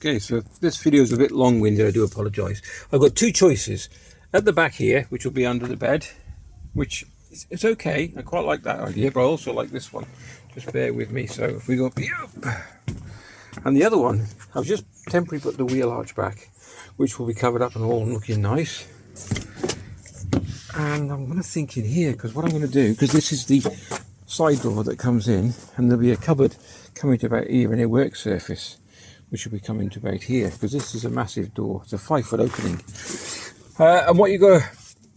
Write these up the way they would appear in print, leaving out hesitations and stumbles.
Okay, so this video is a bit long-winded, I do apologise. I've got two choices. At the back here, which will be under the bed, which it's okay, I quite like that idea, but I also like this one. Just bear with me. So if we go up here, and the other one, I've just temporarily put the wheel arch back, which will be covered up and all looking nice. And I'm going to think in here, because what I'm going to do, because this is the side door that comes in, and there'll be a cupboard coming to about here, and a work surface which will be coming to about here, because this is a massive door. It's a 5-foot opening. And what you got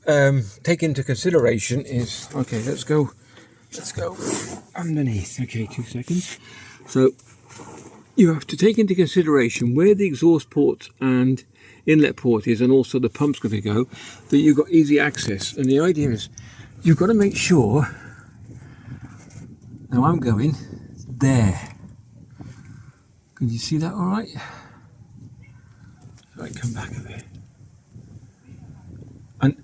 to take into consideration is, okay, let's go underneath. Okay, 2 seconds. So you have to take into consideration where the exhaust port and inlet port is, and also the pump's going to go, that you've got easy access. And the idea is you've got to make sure, now I'm going there. Can you see that all right? So I come back a bit. And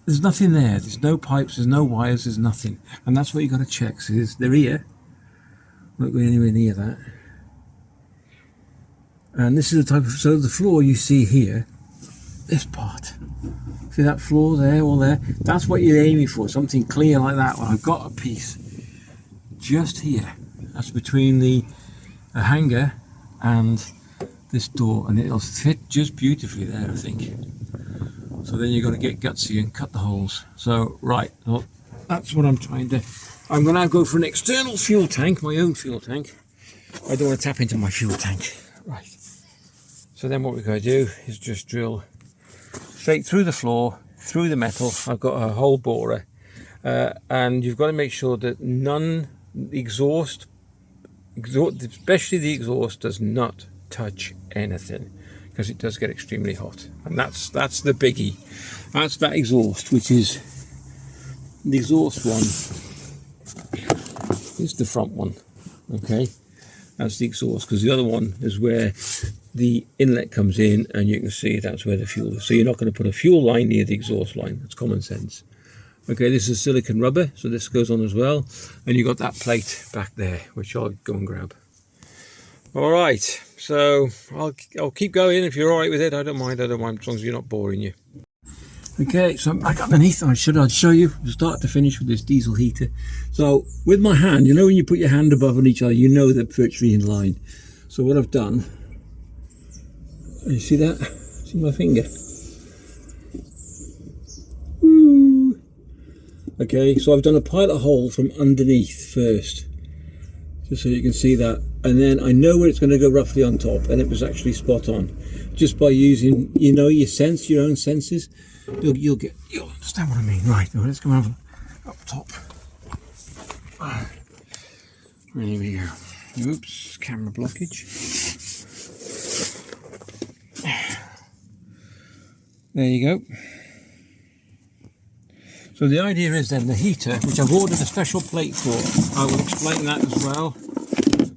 there's nothing there. There's no pipes, there's no wires, there's nothing. And that's what you've got to check. So they're here. I'm not going anywhere near that. And this is the type of, so the floor you see here, this part. See that floor there, all there? That's what you're aiming for, something clear like that. Well, I've got a piece just here. That's between the hanger and this door, and it'll fit just beautifully there, I think. So then you've got to get gutsy and cut the holes. So right, well, that's what I'm trying to. I'm going to go for an external fuel tank, my own fuel tank. I don't want to tap into my fuel tank. Right. So then what we're going to do is just drill straight through the floor, through the metal. I've got a hole borer, and you've got to make sure that especially the exhaust, does not touch anything, because it does get extremely hot. And that's the biggie. That's that exhaust, which is the exhaust one. Is the front one. Okay, that's the exhaust, because the other one is where the inlet comes in, and you can see that's where the fuel is. So you're not going to put a fuel line near the exhaust line. That's common sense. Okay, this is silicon rubber, so this goes on as well. And you've got that plate back there, which I'll go and grab. All right, so I'll keep going. If you're all right with it, I don't mind, as long as you're not boring you. Okay, so I'm back underneath. I'd show you from start to finish with this diesel heater. So with my hand, you know when you put your hand above on each other, you know they're virtually in line. So what I've done, you see that? See my finger? Okay, so I've done a pilot hole from underneath first, just so you can see that, and then I know where it's going to go roughly on top, and it was actually spot on, just by using, you know, your own senses. You'll understand what I mean. Right, now let's come over up top. Here we go. Oops, camera blockage. There you go. So the idea is then the heater, which I've ordered a special plate for, I will explain that as well.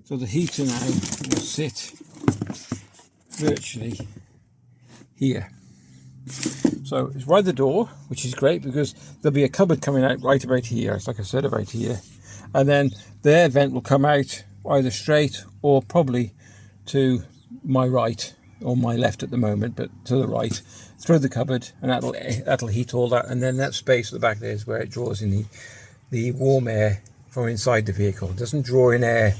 So the heater now will sit virtually here. So it's by the door, which is great, because there'll be a cupboard coming out right about here. It's like I said, about here. And then the air vent will come out either straight or probably to my right, or my left at the moment, but to the right, through the cupboard, and that'll heat all that. And then that space at the back there is where it draws in the warm air from inside the vehicle. It doesn't draw in air.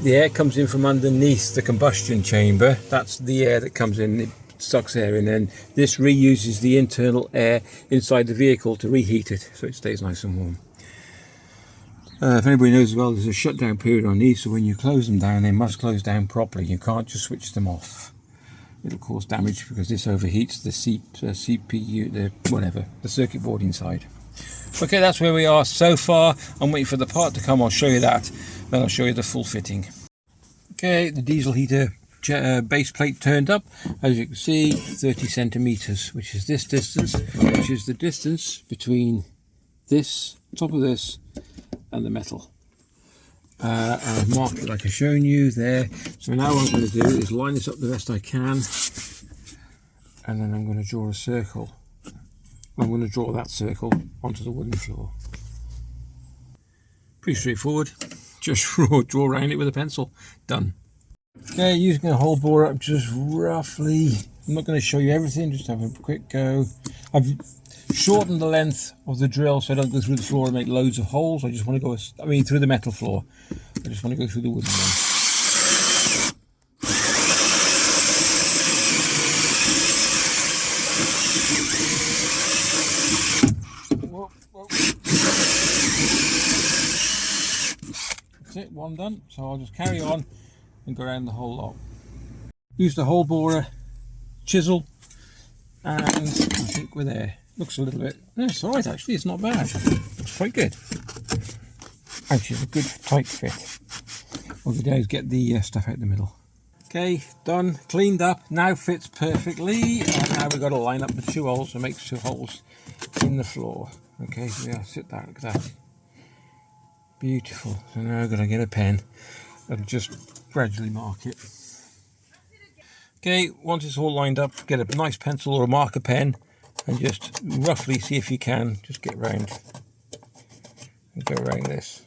The air comes in from underneath the combustion chamber. That's the air that comes in. It sucks air in, and this reuses the internal air inside the vehicle to reheat it, so it stays nice and warm. If anybody knows as well, there's a shutdown period on these, so when you close them down, they must close down properly. You can't just switch them off. It'll cause damage, because this overheats the CPU, the circuit board inside. Okay, that's where we are so far. I'm waiting for the part to come. I'll show you that, then I'll show you the full fitting. Okay, the diesel heater base plate turned up. As you can see, 30 centimeters, which is this distance, which is the distance between this, top of this, and the metal. I've marked it like I've shown you there. So now what I'm going to do is line this up the best I can, and then I'm going to draw a circle. I'm going to draw that circle onto the wooden floor. Pretty straightforward. Just draw around it with a pencil. Done. Okay, using a hole borer, just roughly, I'm not going to show you everything, just have a quick go. I've shortened the length of the drill so I don't go through the floor and make loads of holes. I just want to go, through the metal floor. I just want to go through the wooden one. That's it, one done. So I'll just carry on and go around the whole lot. Use the hole borer, chisel, and I think we're there. Looks a little bit, no, it's alright actually, it's not bad. Looks quite good. Actually, it's a good tight fit. All we do is get the stuff out the middle. Okay, done, cleaned up, now fits perfectly. And now we've got to line up the 2 holes and make 2 holes in the floor. Okay, so yeah, sit down, look at that. Beautiful. So now I've got to get a pen and just gradually mark it. Okay, once it's all lined up, get a nice pencil or a marker pen and just roughly see if you can just get round and go around this.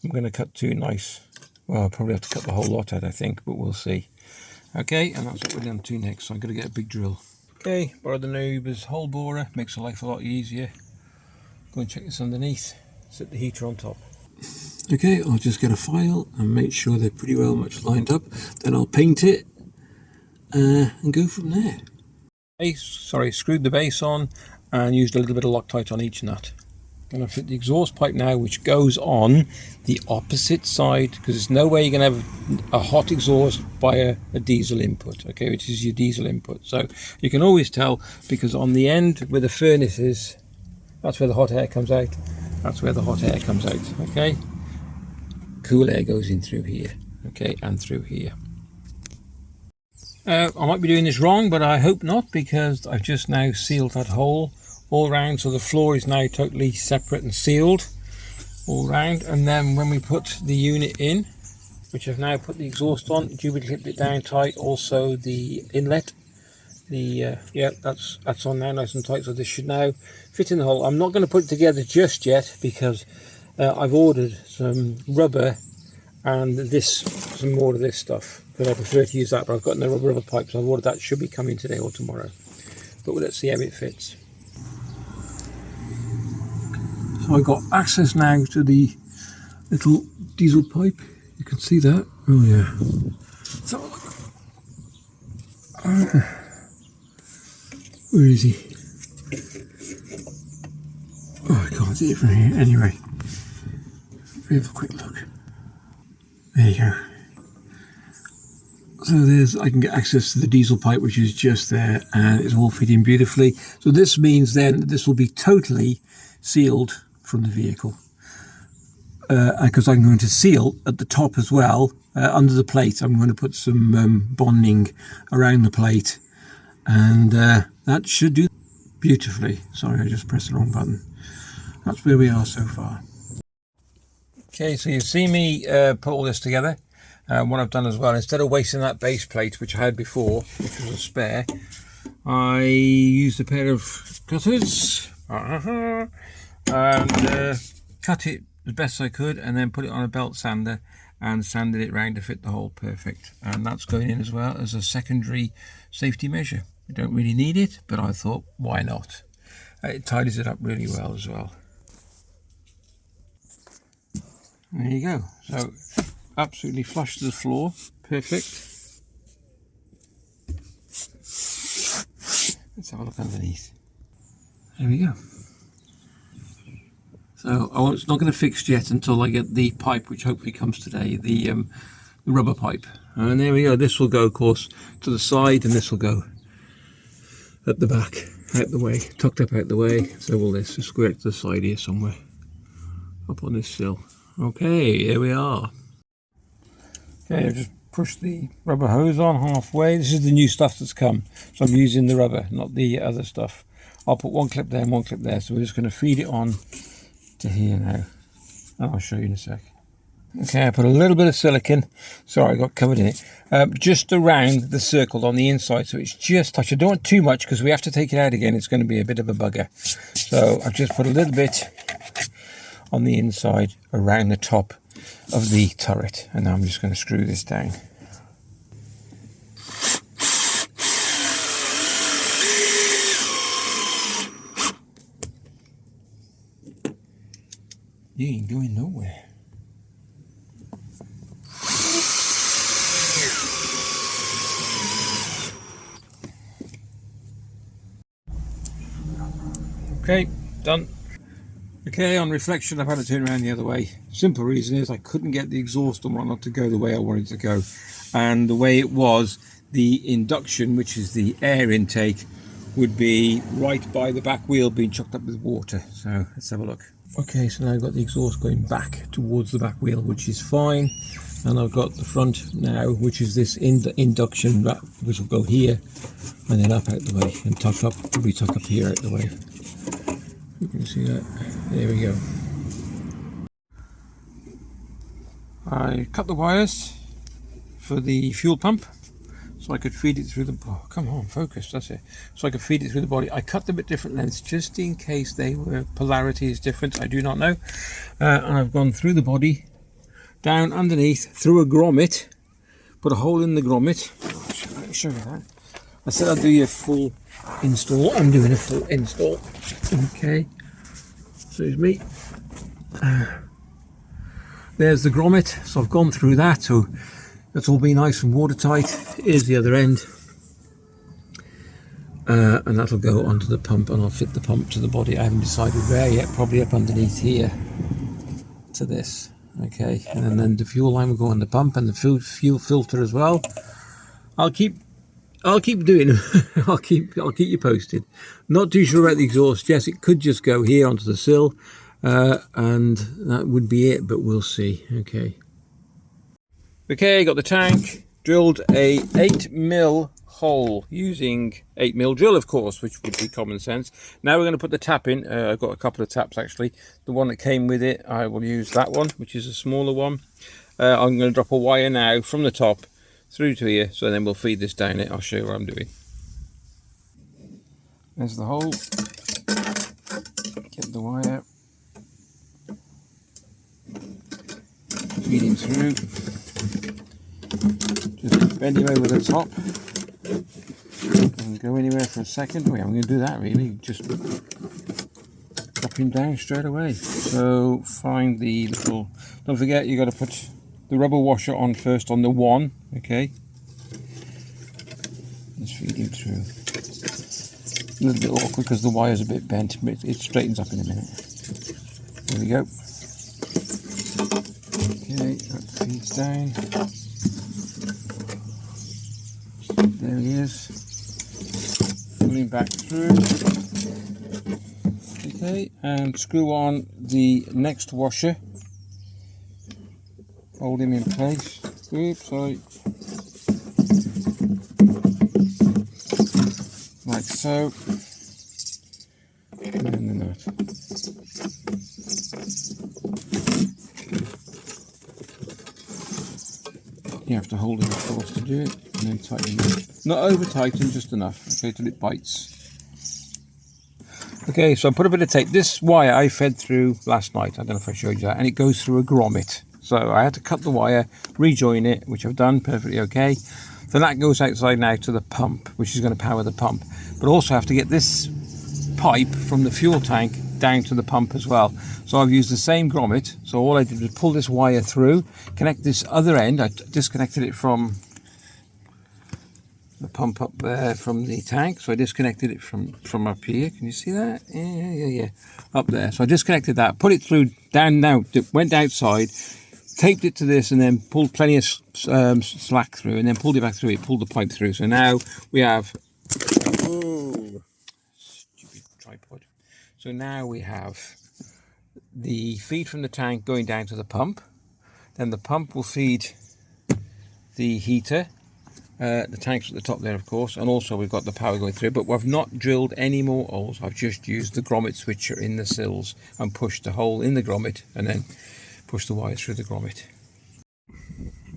I'm going to cut 2 nice, well, I'll probably have to cut the whole lot out, I think, but we'll see. Okay, and that's what we're down to next, so I'm going to get a big drill. Okay, borrow the Nuber's hole borer, makes life a lot easier. Go and check this underneath, set the heater on top. Okay, I'll just get a file and make sure they're pretty well much lined up. Then I'll paint it and go from there. Screwed the base on and used a little bit of Loctite on each nut. I'm going to fit the exhaust pipe now, which goes on the opposite side, because there's no way you're going to have a hot exhaust by a diesel input, okay, which is your diesel input. So you can always tell, because on the end where the furnace is, that's where the hot air comes out. That's where the hot air comes out, okay? Cool air goes in through here, okay, and through here. I might be doing this wrong, but I hope not, because I've just now sealed that hole all round, so the floor is now totally separate and sealed all round. And then when we put the unit in, which I've now put the exhaust on, duplicate clipped it down tight, also the inlet, yeah, that's on now nice and tight, so this should now fit in the hole. I'm not going to put it together just yet, because I've ordered some rubber and some more of this stuff, but I prefer to use that, but I've got no rubber pipes, so I've ordered that. Should be coming today or tomorrow, but let's see how it fits. So I got access now to the little diesel pipe. You can see that. Oh yeah. So where is he? Oh, I can't see it from here. Anyway, we have a quick look. There you go. So I can get access to the diesel pipe, which is just there, and it's all fitting beautifully. So this means then that this will be totally sealed from the vehicle, because I'm going to seal at the top as well, under the plate. I'm going to put some bonding around the plate, and that should do beautifully. Sorry, I just pressed the wrong button. That's where we are so far. Okay, so you see me put all this together. What I've done as well, instead of wasting that base plate, which I had before, which was a spare, I used a pair of cutters and cut it as best I could, and then put it on a belt sander and sanded it round to fit the hole perfect. And that's going in as well as a secondary safety measure. You don't really need it, but I thought, why not? It tidies it up really well as well. There you go. So absolutely flush to the floor, perfect. Let's have a look underneath. There we go. So it's not going to fix yet until I get the pipe, which hopefully comes today, the rubber pipe. And there we go. This will go, of course, to the side, and this will go at the back, out the way, tucked up out the way. So will this just go out to the side here somewhere, up on this sill. Okay, here we are. Okay, I've just pushed the rubber hose on halfway. This is the new stuff that's come, so I'm using the rubber, not the other stuff. I'll put one clip there and one clip there, so we're just going to feed it on to here now, and I'll show you in a sec. Okay, I put a little bit of silicone, sorry I got covered in it, just around the circle on the inside, so it's just touch. I don't want too much because we have to take it out again. It's going to be a bit of a bugger, so I've just put a little bit on the inside around the top, of the turret. And now I'm just going to screw this down. You ain't going nowhere. Okay, done. Okay, on reflection, I've had to turn around the other way. Simple reason is I couldn't get the exhaust and whatnot to go the way I wanted to go. And the way it was, the induction, which is the air intake, would be right by the back wheel being chucked up with water. So let's have a look. Okay, so now I've got the exhaust going back towards the back wheel, which is fine. And I've got the front now, which is this induction, which will go here and then up out the way and tuck up, probably tuck up here out the way. You can see that. There we go. I cut the wires for the fuel pump so I could feed it through the... Oh, come on, focus, that's it. So I could feed it through the body. I cut them at different lengths just in case they were polarities different. I do not know. And I've gone through the body, down underneath, through a grommet, put a hole in the grommet. I'll show you that. I said I'd do a full install. I'm doing a full install. Okay, so it's me. There's the grommet, so I've gone through that, so that's all been nice and watertight. Here's the other end, and that'll go onto the pump, and I'll fit the pump to the body. I haven't decided where yet, probably up underneath here to this. Okay, and then the fuel line will go on the pump and the fuel filter as well. I'll keep doing them. I'll keep you posted. Not too sure about the exhaust. Yes, it could just go here onto the sill, and that would be it, but we'll see. Okay, got the tank, drilled a 8mm hole using 8mm drill, of course, which would be common sense. Now we're going to put the tap in. I've got a couple of taps actually. The one that came with it, I will use that one, which is a smaller one. I'm going to drop a wire now from the top through to here, so then we'll feed this down it. I'll show you what I'm doing. There's the hole. Get the wire. Feed it through. Just bend him over the top. Doesn't go anywhere for a second. Oh yeah, I'm going to do that really. Just drop him down straight away. So find the little... Don't forget, you got to put the rubber washer on first on the one. Okay. Let's feed him through. A little bit awkward because the wire's a bit bent, but it straightens up in a minute. There we go. Okay, that feeds down. There he is. Pull him back through. Okay, and screw on the next washer. Hold him in place. Oops, sorry. Like so. And then the nut. You have to hold it, of course, to do it, and then tighten it. Not over tighten, just enough, okay, till it bites. Okay, so I put a bit of tape. This wire I fed through last night. I don't know if I showed you that, and it goes through a grommet. So I had to cut the wire, rejoin it, which I've done perfectly okay. Then that goes outside now to the pump, which is going to power the pump. But also have to get this pipe from the fuel tank down to the pump as well. So I've used the same grommet. So all I did was pull this wire through, connect this other end. I disconnected it from the pump up there from the tank. So I disconnected it from up here. Can you see that? Yeah. Up there. So I disconnected that, put it through down now, went outside, taped it to this, and then pulled plenty of slack through, and then pulled it back through. It pulled the pipe through. So now we have... Oh, stupid tripod. So now we have the feed from the tank going down to the pump. Then the pump will feed the heater. The tank's at the top there, of course, and also we've got the power going through, but we've not drilled any more holes. I've just used the grommet switcher in the sills and pushed a hole in the grommet and then push the wire through the grommet.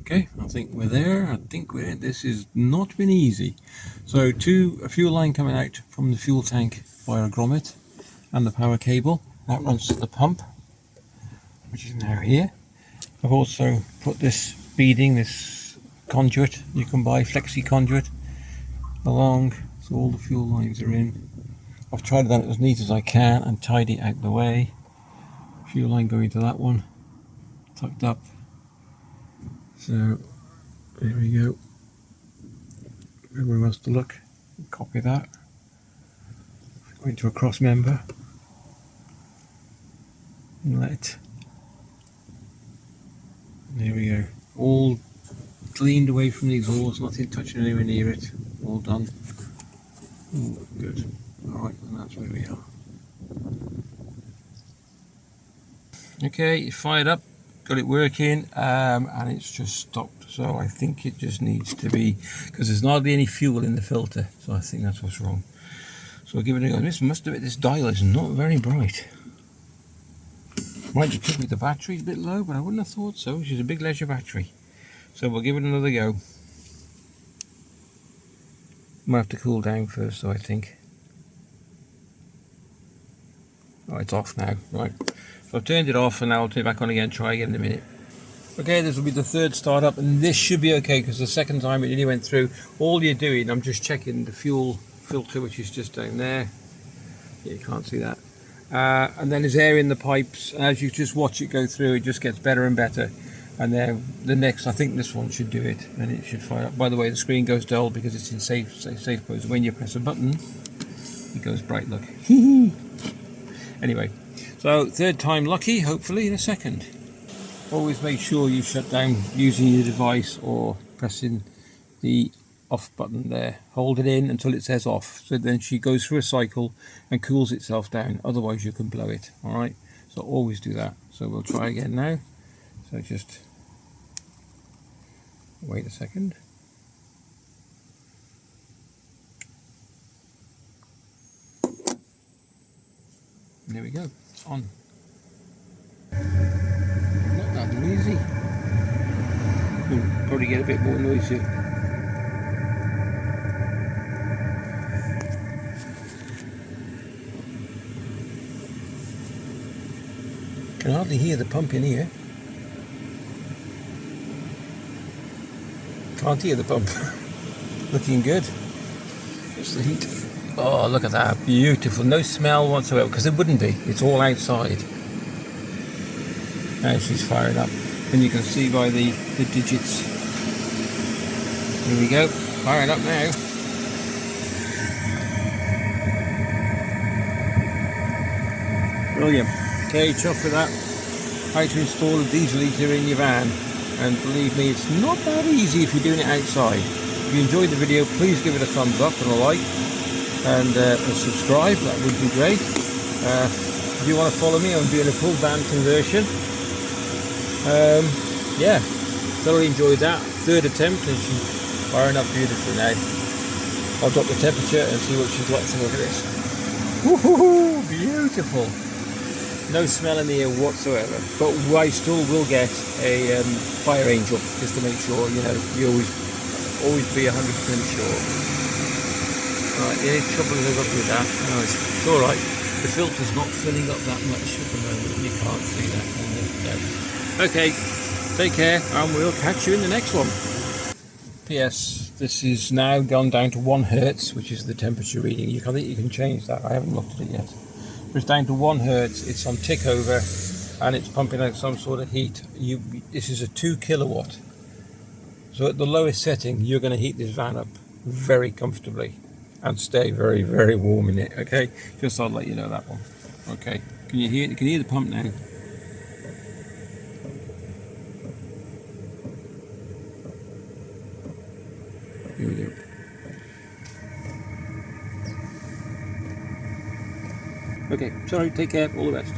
Okay, I think we're there. I think this has not been easy. So a fuel line coming out from the fuel tank via a grommet, and the power cable that runs to the pump, which is now here. I've also put this beading, this conduit, you can buy flexi conduit, along, so all the fuel lines are in. I've tried to do it as neat as I can and tidy out the way. Fuel line going to that one, tucked up. So there we go. Everyone wants to look, copy that. Go into a cross member. Inlet. There we go. All cleaned away from the exhaust, nothing touching anywhere near it. All done. Ooh, good. Alright, and that's where we are. Okay, it's fired up, got it working, and it's just stopped. So I think it just needs to be, because there's hardly any fuel in the filter, so I think that's what's wrong. So I'll give it a go. This dial is not very bright. Might just could be the battery's a bit low, but I wouldn't have thought so. She's a big leisure battery. So we'll give it another go. Might have to cool down first though, I think. Oh, it's off now. Right. So I've turned it off and now I'll turn it back on again, try again in a minute. Okay, this will be the third startup and this should be okay because the second time it nearly went through. All you're doing, I'm just checking the fuel filter, which is just down there. Yeah, you can't see that. And then there's air in the pipes, and as you just watch it go through, it just gets better and better. And then the next, I think this one should do it, and it should fire up. By the way, the screen goes dull because it's in safe pose. When you press a button, it goes bright. Look. Anyway, so third time lucky. Hopefully in a second. Always make sure you shut down using your device or pressing the off button there. Hold it in until it says off, so then she goes through a cycle and cools itself down, otherwise you can blow it. All right, so always do that. So we'll try again now. So just wait a second. There we go, it's on. Not that noisy. We'll probably get a bit more noisy. Can hardly hear the pump in here. Can't hear the pump. Looking good. What's the heat? Oh, look at that. Beautiful. No smell whatsoever, because it wouldn't be. It's all outside. Now she's fired up. And you can see by the digits. Here we go. Firing up now. Brilliant. Okay, chuffed with that. How to install a diesel heater in your van. And believe me, it's not that easy if you're doing it outside. If you enjoyed the video, please give it a thumbs up and a like. And subscribe, that would be great. If you want to follow me, I'm doing a full van conversion. Yeah, thoroughly enjoyed that. Third attempt and she's firing up beautifully now. I'll drop the temperature and see what she's like. So look at this. Woohoo! Beautiful. No smell in the air whatsoever. But I still will get a fire angel just to make sure, you know, you always be 100% sure. Right, the only trouble I've got with that, no, it's alright. The filter's not filling up that much at the moment. You can't see that. No. Okay, take care and we'll catch you in the next one. P.S. This is now gone down to 1 hertz, which is the temperature reading. I think you can change that. I haven't looked at it yet. But it's down to 1 hertz. It's on tick over and it's pumping out some sort of heat. This is a 2 kilowatt. So at the lowest setting, you're going to heat this van up very comfortably and stay very, very warm in it. Okay, just thought I'd let you know that one. Okay, can you hear? You can hear the pump now. Here we go. Okay, sorry. Take care. All the best.